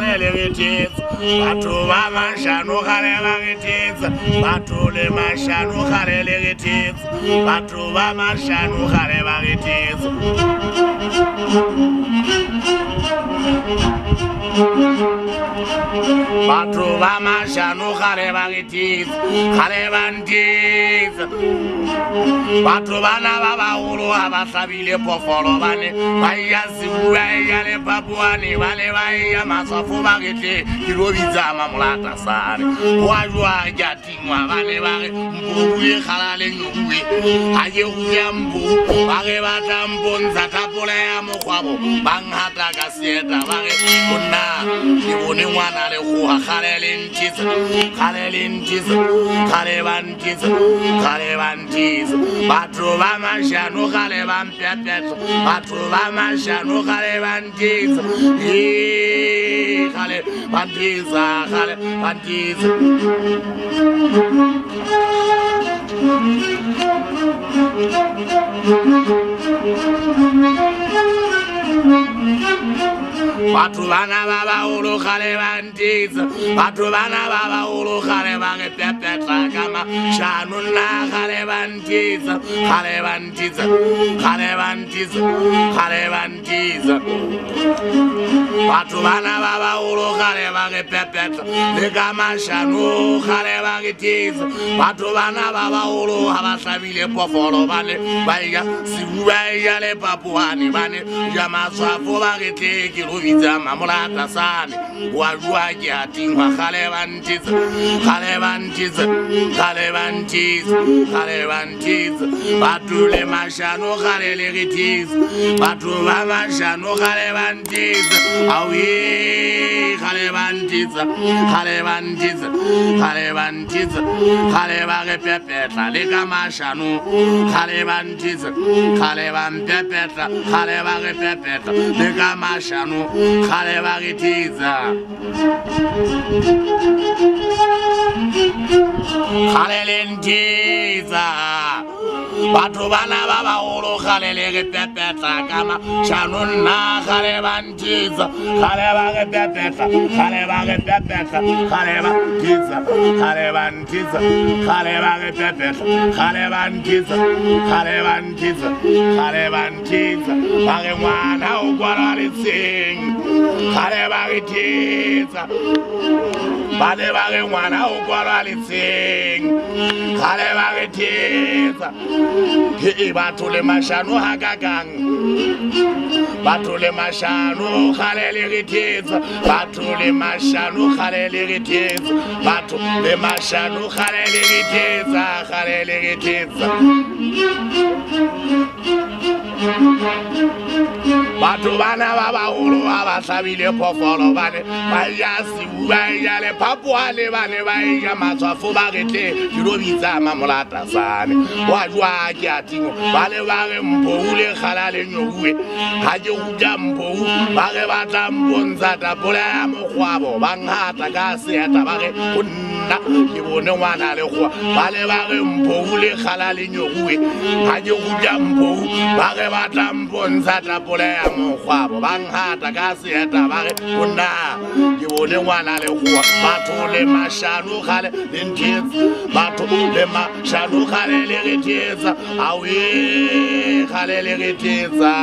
kale le retitsa batho ba mashano kale ba retitsa batho le mashano kale le retitsa batho ba mashano kale ba retitsa batho ba mashano kale ba retitsa kale ba ntitsa batho bana ba baholo ha ba hlabile pofolo bane ba ya Sibua ya le Papuane ba le ba ya Maswafo ba rete ke lo bitsa mamolata sane wa jwa ja tingwa ba le ba mbu le khala le nngwe ha ye go ya mbu ba ge ba tambonza tapole ya mogwabo ba ngata ka sieta ba ge bona ke bone ngwana le go khale le ntitsa khale ba ntitsa batho ba mashano khale ba mpepetso batho ba mashano khale ba ntitsa khale ba ntitsa batho bana ba baholo khale ba ntitsa batho bana ba baholo khale ba ge pepetsa ka mashano nna khale ba ntitsa batho bana ba baholo khale ba ge pepetsa le ka mashano khale ba ge titsa batho bana ba baholo ha ba hlabile pofolo bane ba ya Sibua ya le Papuane bane ja Maswafo ba ge ke lo bitsa mamolata sane wa jwa ke atingwa khale ba ntitsa batho le mashano khale le retitsa batho ba mashano khale ba ntitsa awi khale ba ntitsa khale ba ge pepetla le ka mashano khale ba ntitsa khale ba mpepetla khale ba ge pepetla le ka mashano khale ba retitsa khale le ntitsa batho bana ba baholo khale le ge pepetla ka mashano nna khale ba ntitsa khale ba ge pepetla khale ba ntitsa khale ba ge pepetla khale ba ntitsa ba ge ngwana o kwala le tseng khale ba ge titsa ba le ba ge ngwana o kwala le tseng khale ba ge titsa he batho le mashano ha kakang batho le mashano khale le retitsa batho le mashano khale le retitsa batho le mashano khale le retitsa batho bana ba baholo ba ba hlabile pofolo bane ba ya Sibua ya le Papuane bane ba ya Maswafo ba rete ke lo bitsa mamolata sane wa jwa ke atingwa ba le ba ge mbu le khala le nyowe ha je go ja mbu ba ge ba tambonza tapole ya mogwabo ba ngata ka seeta ba ge nna ke bone ngwana le go ba le ba ge mbu le khala le nyowe ha je go ja mbu ba ge ba tambonza tapole ya mogwabo ba ngata ka seeta ba ge nna ke bone ngwana le go batho le mashano khale le ntitsa batho le mashano khale le retitsa awi khale le retitsa